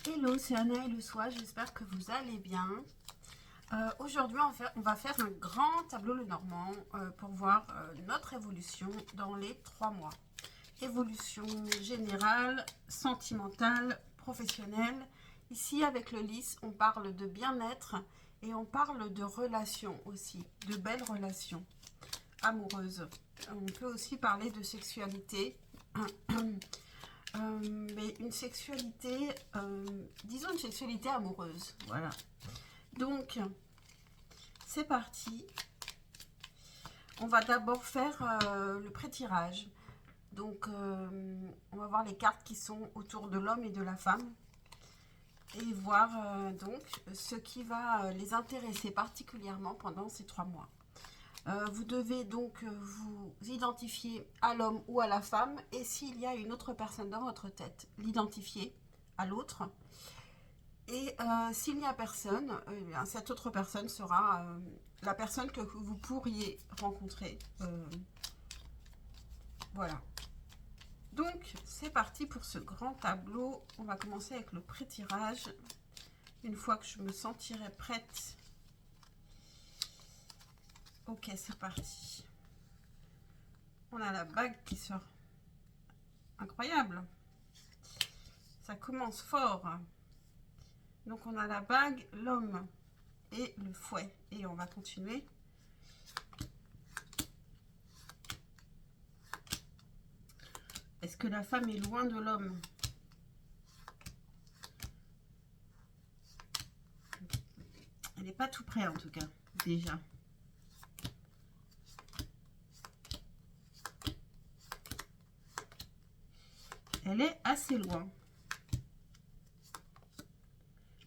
Hello, c'est Anna et le soir, j'espère que vous allez bien. Aujourd'hui, on va faire un grand tableau Lenormand pour voir notre évolution dans les 3 mois. Évolution générale, sentimentale, professionnelle. Ici, avec le lys, on parle de bien-être et on parle de relations aussi, de belles relations amoureuses. On peut aussi parler de sexualité. Mais une sexualité, disons une sexualité amoureuse. Voilà. Donc, c'est parti. On va d'abord faire le pré-tirage. Donc, on va voir les cartes qui sont autour de l'homme et de la femme et voir donc ce qui va les intéresser particulièrement pendant ces 3 mois. Vous devez donc vous identifier à l'homme ou à la femme et s'il y a une autre personne dans votre tête, l'identifier à l'autre. Et s'il n'y a personne, cette autre personne sera la personne que vous pourriez rencontrer. Voilà. Donc, c'est parti pour ce grand tableau. On va commencer avec le pré-tirage. Une fois que je me sentirai prête. Ok, c'est parti. On a la bague qui sort. Incroyable. Ça commence fort. Donc, on a la bague, l'homme et le fouet. Et on va continuer. Est-ce que la femme est loin de l'homme? Elle n'est pas tout près en tout cas, déjà. Elle est assez loin.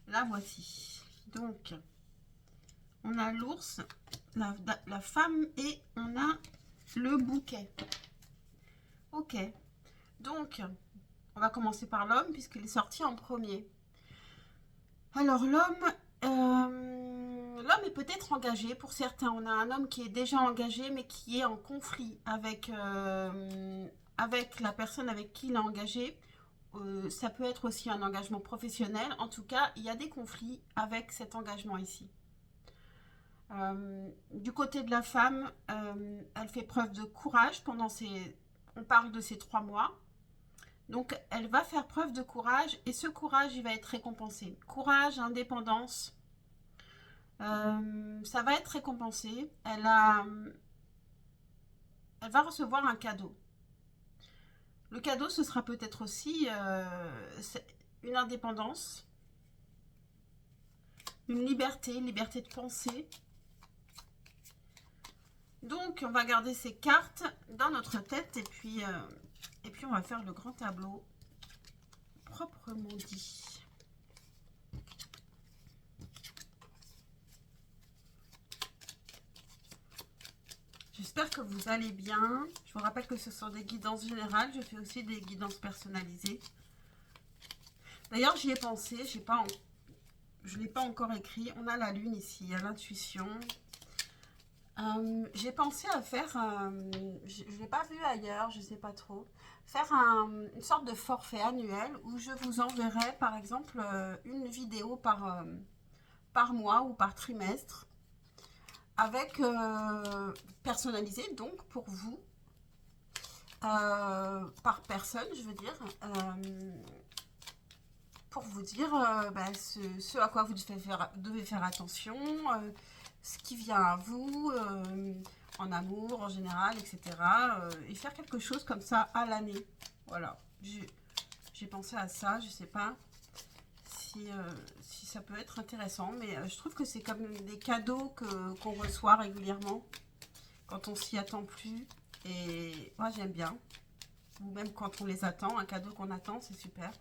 La voici. Donc, on a l'ours, la femme et on a le bouquet. Ok. Donc, on va commencer par l'homme puisqu'il est sorti en premier. Alors, l'homme est peut-être engagé. Pour certains, on a un homme qui est déjà engagé mais qui est en conflit avec la personne avec qui il est engagé. Ça peut être aussi un engagement professionnel. En tout cas, il y a des conflits avec cet engagement ici. Du côté de la femme, elle fait preuve de courage pendant on parle de ces 3 mois. Donc, elle va faire preuve de courage et ce courage, il va être récompensé. Courage, indépendance, ça va être récompensé. Elle va recevoir un cadeau. Le cadeau, ce sera peut-être aussi une indépendance, une liberté de penser. Donc, on va garder ces cartes dans notre tête et puis on va faire le grand tableau proprement dit. J'espère que vous allez bien. Je vous rappelle que ce sont des guidances générales. Je fais aussi des guidances personnalisées. D'ailleurs, j'y ai pensé. Je ne l'ai pas encore écrit. On a la lune ici, il y a l'intuition. J'ai pensé à faire, je ne l'ai pas vu ailleurs, je ne sais pas trop, faire une sorte de forfait annuel où je vous enverrai par exemple une vidéo par mois ou par trimestre avec personnalisé donc pour vous, par personne je veux dire, pour vous dire ce à quoi vous devez faire attention, ce qui vient à vous, en amour, en général, etc. Et faire quelque chose comme ça à l'année. Voilà. J'ai pensé à ça, je sais pas si ça peut être intéressant, mais je trouve que c'est comme des cadeaux qu'on reçoit régulièrement quand on s'y attend plus. Et moi, j'aime bien. Ou même quand on les attend, un cadeau qu'on attend, c'est super.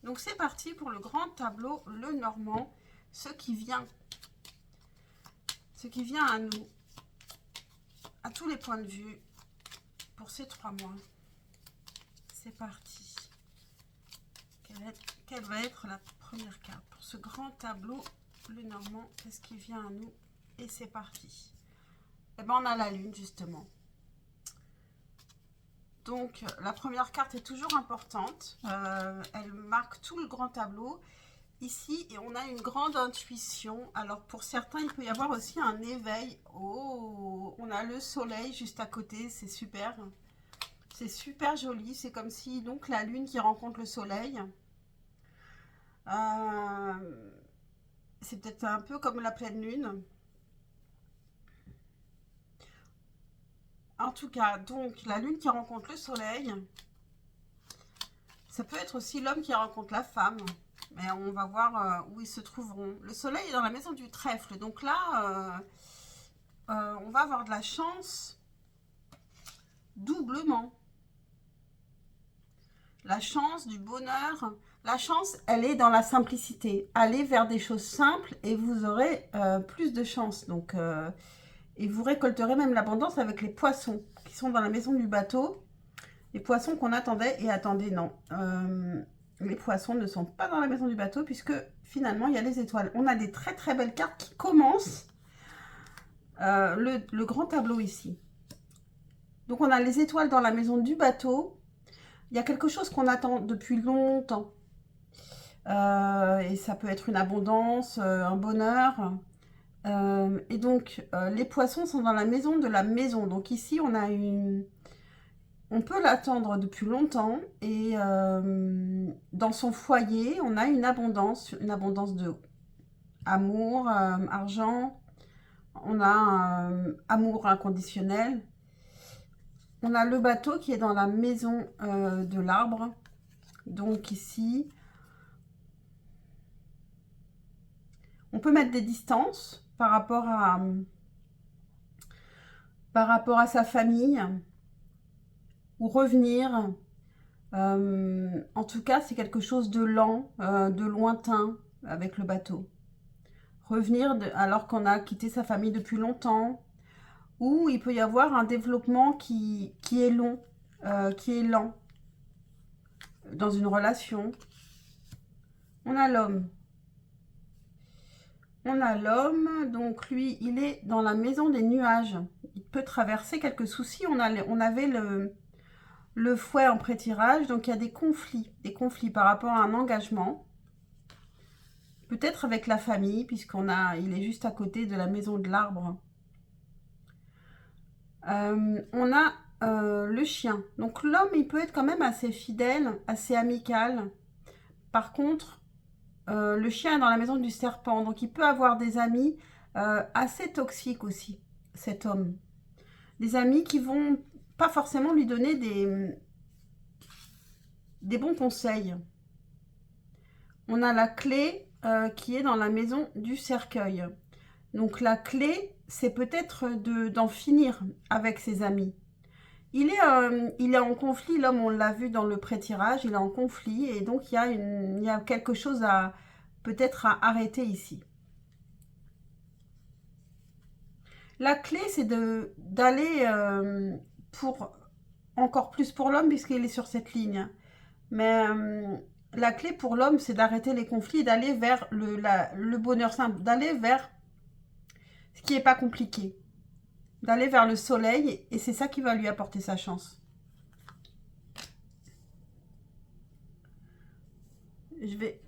Donc, c'est parti pour le grand tableau Lenormand, ce qui vient à nous, à tous les points de vue, pour ces 3 mois. C'est parti. Quelle va être la première carte pour ce grand tableau Lenormand? Qu'est-ce qui vient à nous? Et c'est parti. Eh bien, on a la lune, justement. Donc, la première carte est toujours importante. Elle marque tout le grand tableau. Ici, et on a une grande intuition. Alors, pour certains, il peut y avoir aussi un éveil. Oh, on a le soleil juste à côté. C'est super. C'est super joli. C'est comme si, donc, la lune qui rencontre le soleil. C'est peut-être un peu comme la pleine lune. En tout cas, donc, la lune qui rencontre le soleil. Ça peut être aussi l'homme qui rencontre la femme. Mais on va voir où ils se trouveront. Le soleil est dans la maison du trèfle. Donc là, on va avoir de la chance doublement. La chance, du bonheur. La chance, elle est dans la simplicité. Allez vers des choses simples et vous aurez plus de chance. Donc, et vous récolterez même l'abondance avec les poissons qui sont dans la maison du bateau. Les poissons qu'on attendait. Et attendez, non. Les poissons ne sont pas dans la maison du bateau puisque finalement, il y a les étoiles. On a des très très belles cartes qui commencent le grand tableau ici. Donc, on a les étoiles dans la maison du bateau. Il y a quelque chose qu'on attend depuis longtemps. Et ça peut être une abondance, un bonheur. Et donc, les poissons sont dans la maison de la maison. Donc ici, on a une... On peut l'attendre depuis longtemps. Et dans son foyer, on a une abondance de amour, argent. On a amour inconditionnel. On a le bateau qui est dans la maison de l'arbre. Donc ici, on peut mettre des distances par rapport à sa famille ou revenir. En tout cas, c'est quelque chose de lent, de lointain avec le bateau. Revenir alors qu'on a quitté sa famille depuis longtemps. Ou il peut y avoir un développement qui est long, qui est lent dans une relation. On a l'homme. On a l'homme, donc lui, il est dans la maison des nuages. Il peut traverser quelques soucis. On avait le fouet en pré-tirage, donc il y a des conflits par rapport à un engagement. Peut-être avec la famille, il est juste à côté de la maison de l'arbre. On a le chien. Donc l'homme, il peut être quand même assez fidèle, assez amical. Par contre, le chien est dans la maison du serpent. Donc il peut avoir des amis assez toxiques aussi, cet homme. Des amis qui vont pas forcément lui donner des bons conseils. On a la clé qui est dans la maison du cercueil. Donc la clé, c'est peut-être d'en finir avec ses amis. Il est en conflit, l'homme, on l'a vu dans le pré-tirage, il est en conflit et donc il y a quelque chose peut-être à arrêter ici. La clé, c'est d'aller encore plus pour l'homme puisqu'il est sur cette ligne. Mais la clé pour l'homme, c'est d'arrêter les conflits et d'aller vers le bonheur simple, d'aller vers ce qui n'est pas compliqué, d'aller vers le soleil et c'est ça qui va lui apporter sa chance. Je vais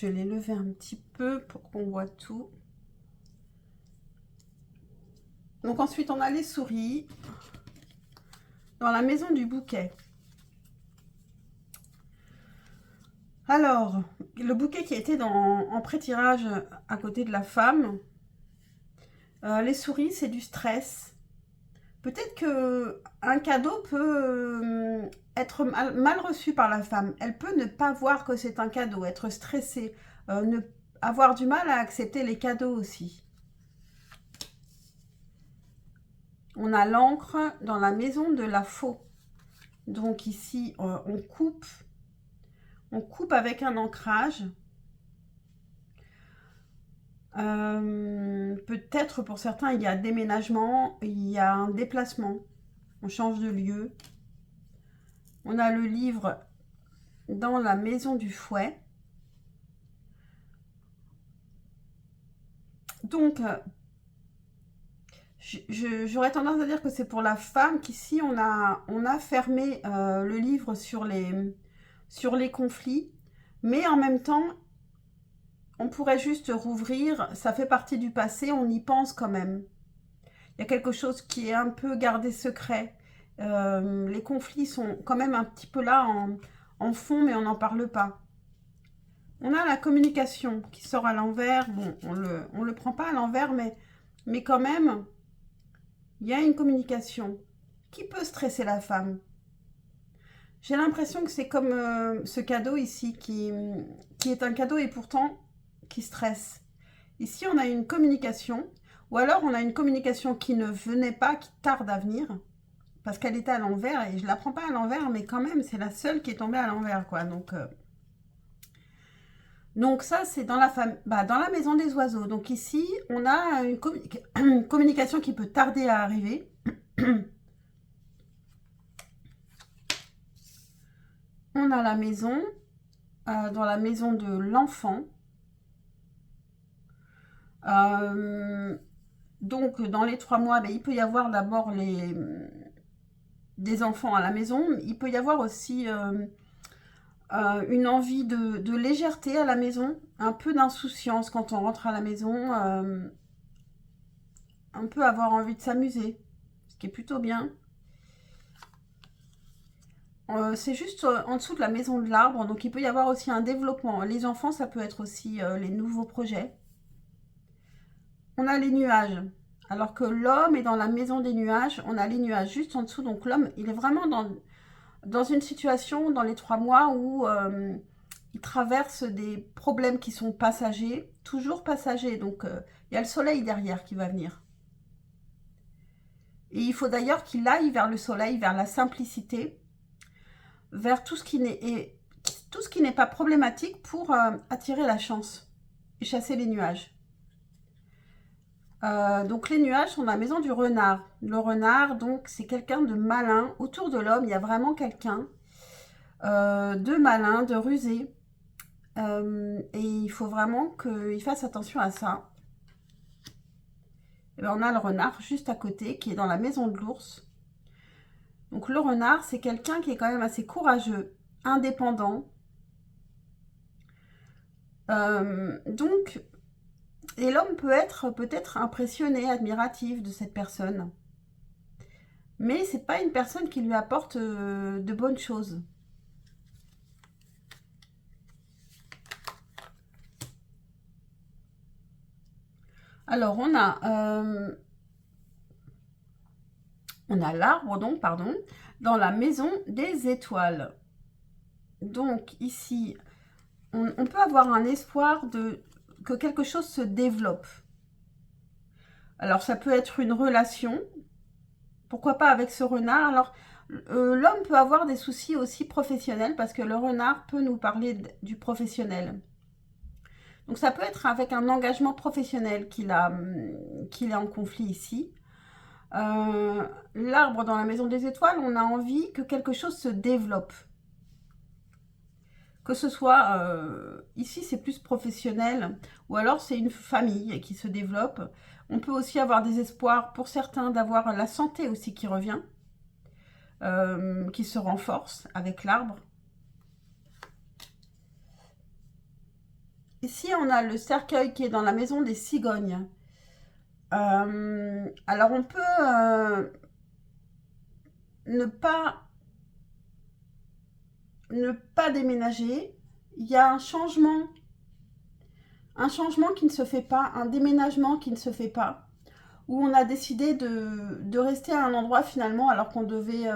les lever un petit peu pour qu'on voit tout. Donc ensuite, on a les souris dans la maison du bouquet. Alors, le bouquet qui était en pré-tirage à côté de la femme, les souris, c'est du stress. Peut-être qu'un cadeau peut être mal reçu par la femme. Elle peut ne pas voir que c'est un cadeau, être stressée, avoir du mal à accepter les cadeaux aussi. On a l'encre dans la maison de la faux. Donc ici, on coupe avec un ancrage. Peut-être pour certains, il y a déménagement, il y a un déplacement. On change de lieu. On a le livre dans la maison du fouet. Donc, J'aurais tendance à dire que c'est pour la femme qu'ici on a fermé le livre sur les conflits, mais en même temps, on pourrait juste rouvrir, ça fait partie du passé, on y pense quand même. Il y a quelque chose qui est un peu gardé secret. Les conflits sont quand même un petit peu là en fond, mais on n'en parle pas. On a la communication qui sort à l'envers. Bon, on le prend pas à l'envers, mais quand même, il y a une communication qui peut stresser la femme. J'ai l'impression que c'est comme ce cadeau ici qui est un cadeau et pourtant qui stresse. Ici, on a une communication, ou alors on a une communication qui ne venait pas, qui tarde à venir, parce qu'elle était à l'envers, et je ne la prends pas à l'envers, mais quand même, c'est la seule qui est tombée à l'envers, quoi. Donc ça, c'est dans dans la maison des oiseaux. Donc ici, on a une communication qui peut tarder à arriver. On a la maison, dans la maison de l'enfant. Donc, dans les 3 mois, il peut y avoir d'abord des enfants à la maison. Il peut y avoir aussi une envie de légèreté à la maison, un peu d'insouciance quand on rentre à la maison, un peu avoir envie de s'amuser, ce qui est plutôt bien. C'est juste en dessous de la maison de l'arbre, donc il peut y avoir aussi un développement. Les enfants, ça peut être aussi les nouveaux projets. On a les nuages. Alors que l'homme est dans la maison des nuages, on a les nuages juste en dessous. Donc l'homme, il est vraiment dans une situation, dans les 3 mois, où il traverse des problèmes qui sont passagers, toujours passagers. Donc il y a le soleil derrière qui va venir. Et il faut d'ailleurs qu'il aille vers le soleil, vers la simplicité, vers tout ce qui n'est pas problématique pour attirer la chance et chasser les nuages. Donc les nuages sont dans la maison du renard. Le renard, donc, c'est quelqu'un de malin. Autour de l'homme, il y a vraiment quelqu'un de malin, de rusé. Et il faut vraiment qu'il fasse attention à ça. Et bien, on a le renard juste à côté qui est dans la maison de l'ours. Donc le renard, c'est quelqu'un qui est quand même assez courageux, indépendant. Et l'homme peut être peut-être impressionné, admiratif de cette personne. Mais c'est pas une personne qui lui apporte de bonnes choses. Alors on a l'arbre donc, pardon, dans la maison des étoiles. Donc ici, on peut avoir un espoir que quelque chose se développe. Alors ça peut être une relation, pourquoi pas avec ce renard. Alors l'homme peut avoir des soucis aussi professionnels parce que le renard peut nous parler du professionnel. Donc ça peut être avec un engagement professionnel qu'il est en conflit ici. L'arbre dans la maison des étoiles, on a envie que quelque chose se développe. Que ce soit, ici c'est plus professionnel, ou alors c'est une famille qui se développe. On peut aussi avoir des espoirs pour certains d'avoir la santé aussi qui revient, qui se renforce avec l'arbre. Ici on a le cercueil qui est dans la maison des cigognes. Alors on peut ne pas déménager. Il y a un changement qui ne se fait pas, un déménagement qui ne se fait pas, où on a décidé de rester à un endroit finalement alors qu'on devait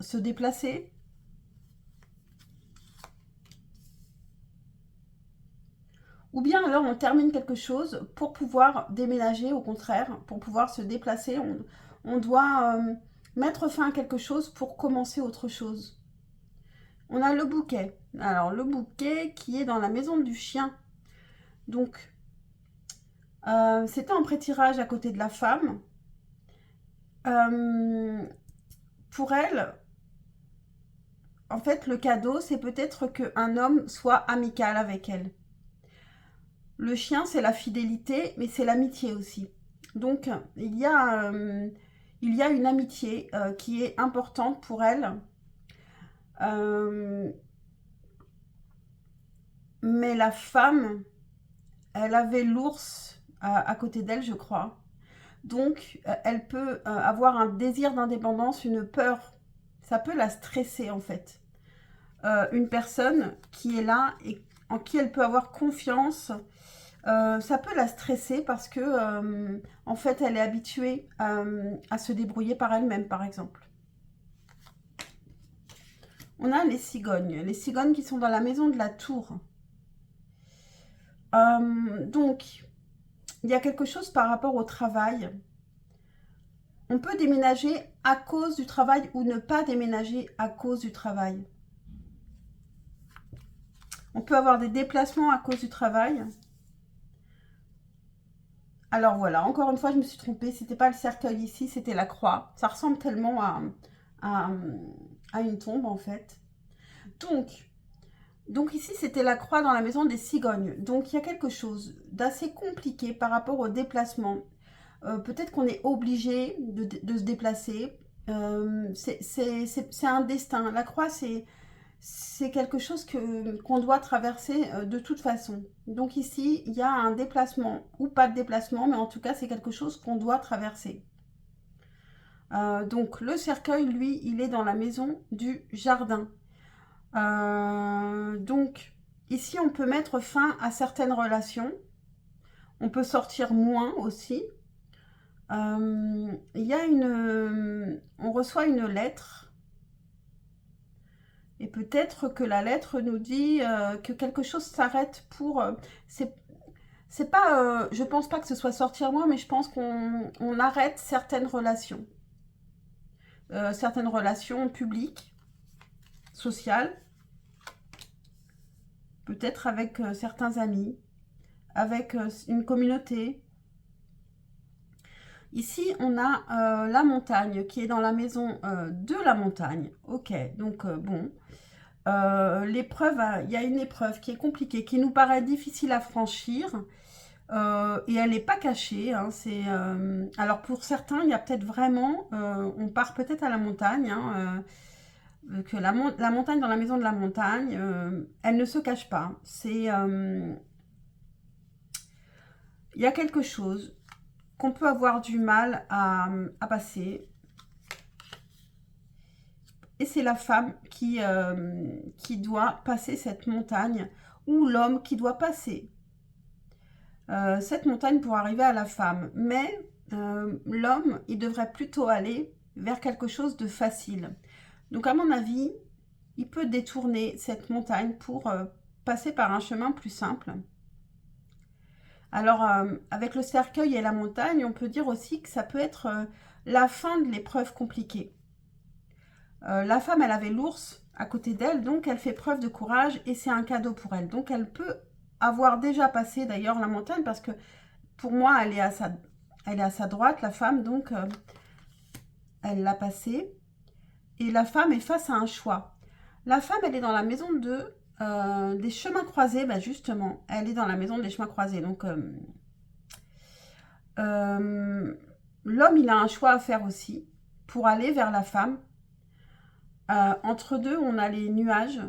se déplacer. Ou bien alors on termine quelque chose pour pouvoir déménager, au contraire, pour pouvoir se déplacer. On doit mettre fin à quelque chose pour commencer autre chose. On a le bouquet. Alors le bouquet qui est dans la maison du chien. Donc c'était en pré-tirage à côté de la femme. Pour elle, en fait, le cadeau, c'est peut-être qu'un homme soit amical avec elle. Le chien, c'est la fidélité, mais c'est l'amitié aussi. Donc, il y a une amitié qui est importante pour elle. Mais la femme, elle avait l'ours à côté d'elle, je crois. Donc, elle peut avoir un désir d'indépendance, une peur. Ça peut la stresser, en fait. Une personne qui est là et en qui elle peut avoir confiance, ça peut la stresser parce que, en fait, elle est habituée à se débrouiller par elle-même, par exemple. On a les cigognes qui sont dans la maison de la tour. Donc, il y a quelque chose par rapport au travail. On peut déménager à cause du travail ou ne pas déménager à cause du travail. On peut avoir des déplacements à cause du travail. Alors voilà, encore une fois, je me suis trompée. C'était pas le cercueil ici, c'était la croix. Ça ressemble tellement à une tombe, en fait. Donc ici, c'était la croix dans la maison des cigognes. Donc, il y a quelque chose d'assez compliqué par rapport au déplacement. Peut-être qu'on est obligé de se déplacer. C'est un destin. La croix, c'est quelque chose qu'on doit traverser de toute façon. Donc ici, il y a un déplacement ou pas de déplacement, mais en tout cas, c'est quelque chose qu'on doit traverser. Donc le cercueil, lui, il est dans la maison du jardin. Donc ici, on peut mettre fin à certaines relations. On peut sortir moins aussi. Il y a on reçoit une lettre et peut-être que la lettre nous dit que quelque chose s'arrête pour c'est pas je pense pas que ce soit sortir moins, mais je pense qu'on arrête certaines relations publiques, sociales, peut-être avec certains amis, avec une communauté. Ici, on a la montagne qui est dans la maison de la montagne. Ok, donc bon. L'épreuve, il y a une épreuve qui est compliquée, qui nous paraît difficile à franchir. Et elle n'est pas cachée. Hein, alors pour certains, il y a peut-être vraiment... on part peut-être à la montagne. Hein, que la montagne dans la maison de la montagne, elle ne se cache pas. Il y a quelque chose qu'on peut avoir du mal à passer. Et c'est la femme qui doit passer cette montagne, ou l'homme qui doit passer cette montagne pour arriver à la femme. Mais l'homme, il devrait plutôt aller vers quelque chose de facile. Donc à mon avis, il peut détourner cette montagne pour passer par un chemin plus simple. Alors, avec le cercueil et la montagne, on peut dire aussi que ça peut être la fin de l'épreuve compliquée. La femme, elle avait l'ours à côté d'elle, donc elle fait preuve de courage et c'est un cadeau pour elle. Donc, elle peut avoir déjà passé d'ailleurs la montagne parce que pour moi, elle est à sa droite, la femme, donc elle l'a passée. Et la femme est face à un choix. La femme, elle est dans la maison des chemins croisés, bah justement, elle est dans la maison des chemins croisés. Donc, l'homme, il a un choix à faire aussi pour aller vers la femme. Entre deux, on a les nuages.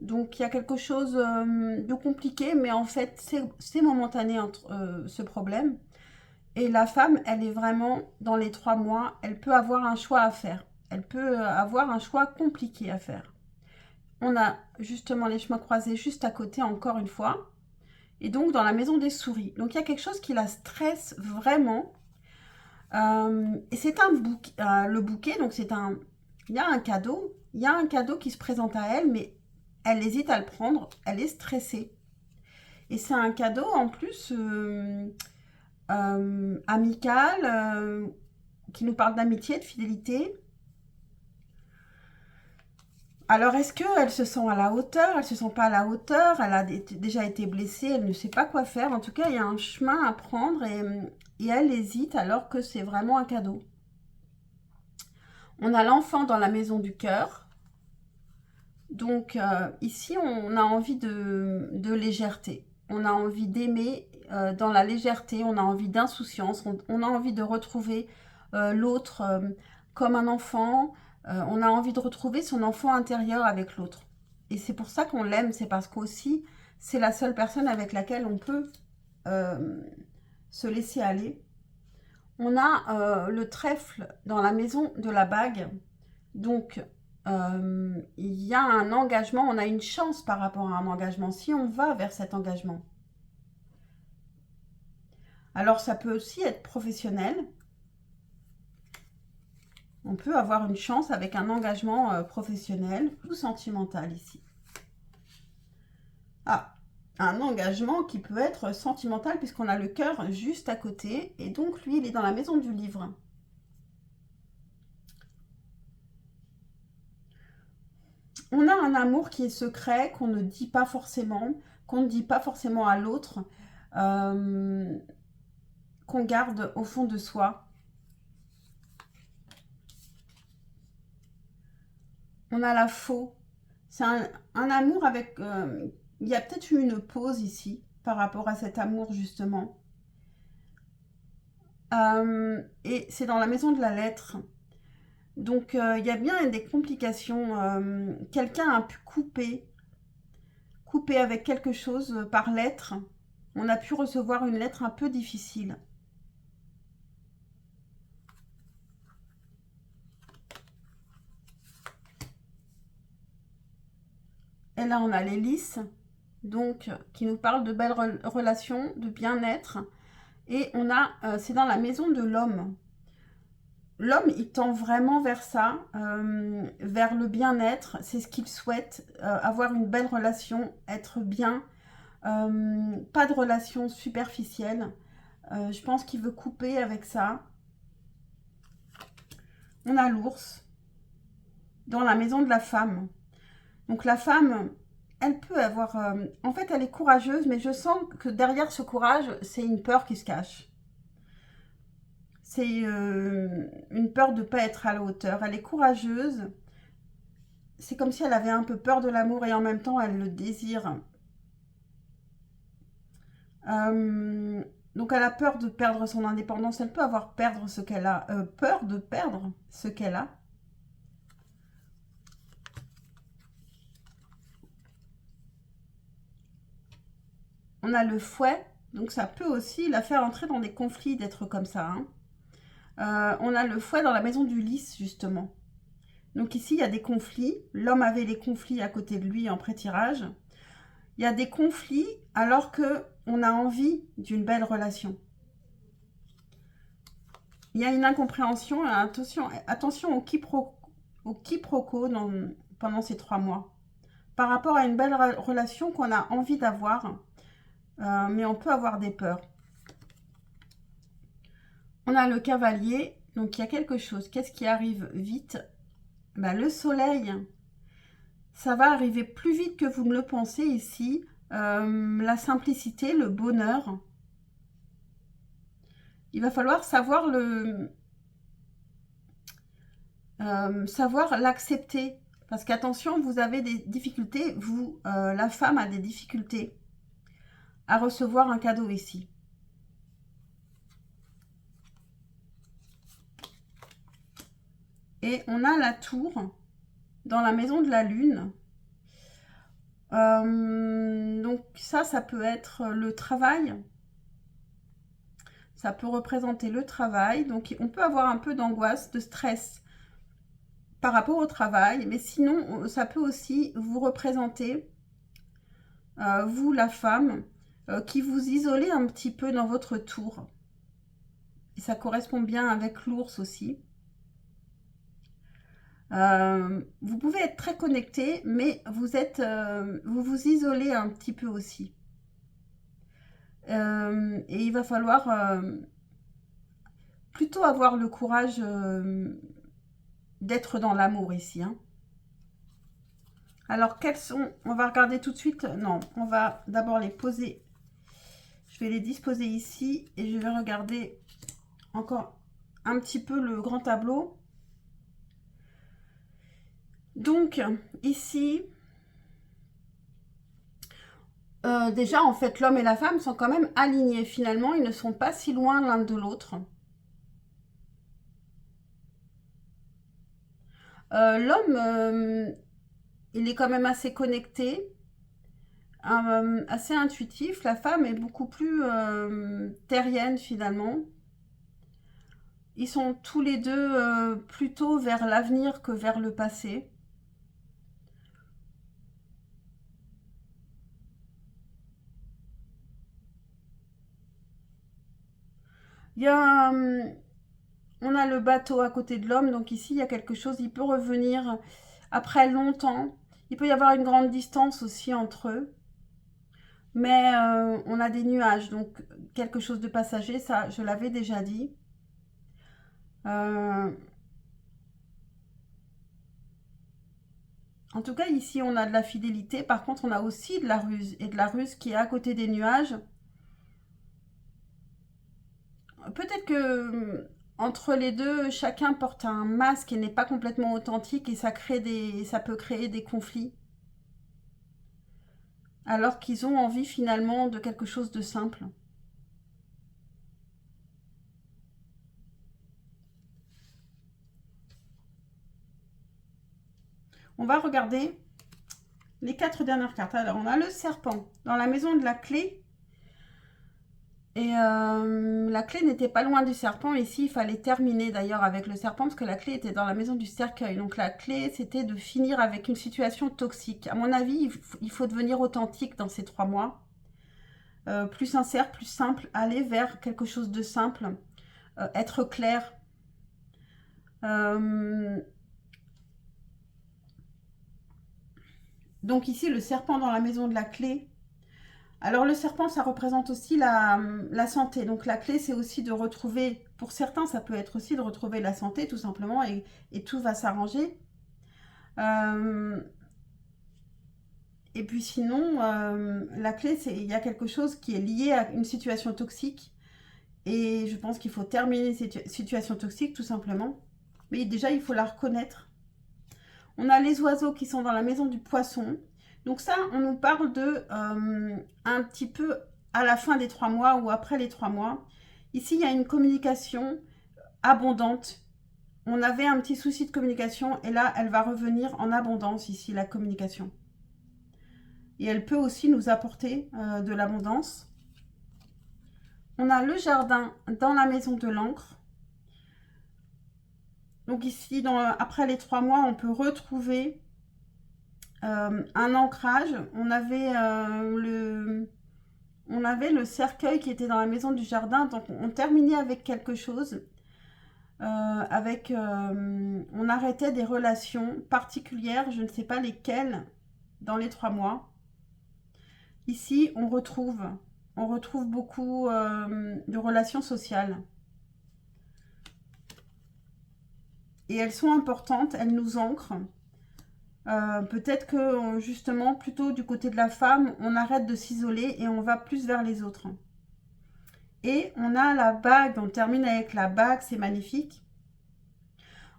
Donc, il y a quelque chose de compliqué, mais en fait, c'est momentané entre ce problème. Et la femme, elle est vraiment dans les 3 mois, elle peut avoir un choix à faire. Elle peut avoir un choix compliqué à faire. On a justement les chemins croisés juste à côté, encore une fois. Et donc, dans la maison des souris. Donc, il y a quelque chose qui la stresse vraiment. Et c'est un bouquet. Le bouquet, donc il y a un cadeau. Il y a un cadeau qui se présente à elle, mais elle hésite à le prendre. Elle est stressée. Et c'est un cadeau, en plus, amical, qui nous parle d'amitié, de fidélité. Alors, est-ce qu'elle se sent à la hauteur? Elle ne se sent pas à la hauteur. Elle a déjà été blessée. Elle ne sait pas quoi faire. En tout cas, il y a un chemin à prendre et elle hésite alors que c'est vraiment un cadeau. On a l'enfant dans la maison du cœur. Donc, ici, on a envie de légèreté. On a envie d'aimer dans la légèreté, on a envie d'insouciance, on a envie de retrouver l'autre comme un enfant, on a envie de retrouver son enfant intérieur avec l'autre. Et c'est pour ça qu'on l'aime, c'est parce qu'aussi, c'est la seule personne avec laquelle on peut se laisser aller. On a le trèfle dans la maison de la bague. Donc, il y a un engagement, on a une chance par rapport à un engagement, si on va vers cet engagement. Alors, ça peut aussi être professionnel. On peut avoir une chance avec un engagement professionnel ou sentimental ici. Ah, un engagement qui peut être sentimental puisqu'on a le cœur juste à côté. Et donc, lui, il est dans la maison du livre. On a un amour qui est secret, qu'on ne dit pas forcément, qu'on ne dit pas forcément à l'autre, qu'on garde au fond de soi. On a la faux. C'est un amour avec... il y a peut-être eu une pause ici par rapport à cet amour justement. Et c'est dans la maison de la lettre. Donc il y a bien des complications. Quelqu'un a pu couper avec quelque chose par lettre. On a pu recevoir une lettre un peu difficile. Et là, on a l'hélice, donc qui nous parle de belles relations, de bien-être. Et on a, c'est dans la maison de l'homme. L'homme, il tend vraiment vers ça, vers le bien-être. C'est ce qu'il souhaite, avoir une belle relation, être bien. Pas de relation superficielle. Je pense qu'il veut couper avec ça. On a l'ours dans la maison de la femme. Donc la femme, elle peut avoir... en fait, elle est courageuse, mais je sens que derrière ce courage, c'est une peur qui se cache. C'est une peur de ne pas être à la hauteur. Elle est courageuse. C'est comme si elle avait un peu peur de l'amour et en même temps, elle le désire. Donc, elle a peur de perdre son indépendance. Elle peut avoir peur de perdre ce qu'elle a. On a le fouet. Donc, ça peut aussi la faire entrer dans des conflits d'être comme ça. Hein. On a le fouet dans la maison du lys, justement. Donc ici, il y a des conflits. L'homme avait les conflits à côté de lui en pré-tirage. Il y a des conflits alors qu'on a envie d'une belle relation. Il y a une incompréhension. Attention au quiproquo pendant ces 3 mois. Par rapport à une belle relation qu'on a envie d'avoir, mais on peut avoir des peurs. On a le cavalier, donc il y a quelque chose. Qu'est-ce qui arrive vite? Ben, le soleil, ça va arriver plus vite que vous ne le pensez ici. La simplicité, le bonheur. Il va falloir savoir savoir l'accepter. Parce qu'attention, vous avez des difficultés. La femme a des difficultés à recevoir un cadeau ici. Et on a la tour dans la maison de la lune. Donc ça peut être le travail. Ça peut représenter le travail. Donc on peut avoir un peu d'angoisse, de stress par rapport au travail. Mais sinon, ça peut aussi vous représenter, vous la femme, qui vous isolez un petit peu dans votre tour. Et ça correspond bien avec l'ours aussi. Vous pouvez être très connecté, mais vous vous isolez un petit peu aussi. Et il va falloir plutôt avoir le courage d'être dans l'amour ici. Hein. Alors, quels sont... On va regarder tout de suite. Non, on va d'abord les poser. Je vais les disposer ici et je vais regarder encore un petit peu le grand tableau. Donc, ici, Déjà, en fait, l'homme et la femme sont quand même alignés. Finalement, ils ne sont pas si loin l'un de l'autre. L'homme, il est quand même assez connecté, assez intuitif. La femme est beaucoup plus terrienne, finalement. Ils sont tous les deux plutôt vers l'avenir que vers le passé. Il y a, on a le bateau à côté de l'homme, donc ici il y a quelque chose, il peut revenir après longtemps. Il peut y avoir une grande distance aussi entre eux, mais on a des nuages, donc quelque chose de passager, ça je l'avais déjà dit. Euh, en tout cas ici on a de la fidélité, par contre on a aussi de la ruse, et de la ruse qui est à côté des nuages. Peut-être que entre les deux, chacun porte un masque et n'est pas complètement authentique et ça peut créer des conflits. Alors qu'ils ont envie finalement de quelque chose de simple. On va regarder les 4 dernières cartes. Alors, on a le serpent dans la maison de la clé. Et la clé n'était pas loin du serpent. Ici, il fallait terminer d'ailleurs avec le serpent parce que la clé était dans la maison du cercueil. Donc, la clé, c'était de finir avec une situation toxique. À mon avis, il faut devenir authentique dans ces 3 mois. Plus sincère, plus simple, aller vers quelque chose de simple, être clair. Donc ici, le serpent dans la maison de la clé. Alors le serpent, ça représente aussi la santé. Donc la clé, c'est aussi de retrouver, pour certains, ça peut être aussi de retrouver la santé tout simplement et tout va s'arranger. Et puis sinon, la clé, il y a quelque chose qui est lié à une situation toxique. Et je pense qu'il faut terminer cette situation toxique tout simplement. Mais déjà, il faut la reconnaître. On a les oiseaux qui sont dans la maison du poisson. Donc ça, on nous parle de un petit peu à la fin des 3 mois ou après les 3 mois. Ici, il y a une communication abondante. On avait un petit souci de communication et là, elle va revenir en abondance ici, la communication. Et elle peut aussi nous apporter de l'abondance. On a le jardin dans la maison de l'encre. Donc ici, après les 3 mois, on peut retrouver un ancrage. On avait le cercueil qui était dans la maison du jardin. Donc on terminait avec quelque chose. On arrêtait des relations particulières, je ne sais pas lesquelles, dans les 3 mois. Ici, on retrouve beaucoup de relations sociales. Et elles sont importantes, elles nous ancrent. Peut-être que justement, plutôt du côté de la femme, on arrête de s'isoler et on va plus vers les autres. Et on a la bague, on termine avec la bague, c'est magnifique.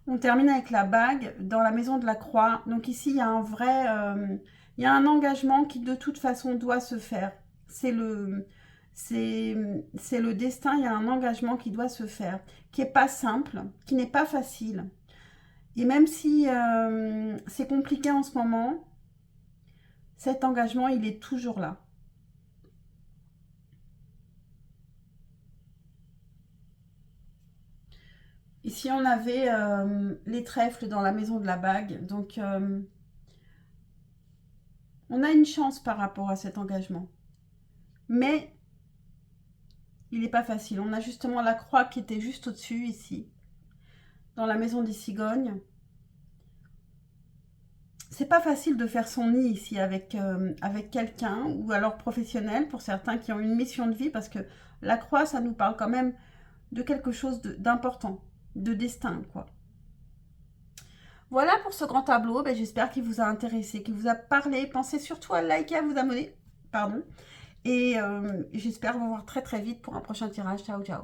On termine avec la bague dans la maison de la croix. Donc ici, il y a un vrai... il y a un engagement qui de toute façon doit se faire. C'est le destin, il y a un engagement qui doit se faire, qui n'est pas simple, qui n'est pas facile. Et même si c'est compliqué en ce moment, cet engagement, il est toujours là. Ici, on avait les trèfles dans la maison de la bague. Donc, on a une chance par rapport à cet engagement. Mais, il n'est pas facile. On a justement la croix qui était juste au-dessus, ici, dans la maison des cigognes. C'est pas facile de faire son nid ici avec quelqu'un, ou alors professionnel, pour certains qui ont une mission de vie, parce que la croix, ça nous parle quand même de quelque chose d'important, de destin, quoi. Voilà pour ce grand tableau. Ben, j'espère qu'il vous a intéressé, qu'il vous a parlé. Pensez surtout à liker, à vous abonner. Pardon. Et j'espère vous voir très très vite pour un prochain tirage. Ciao, ciao.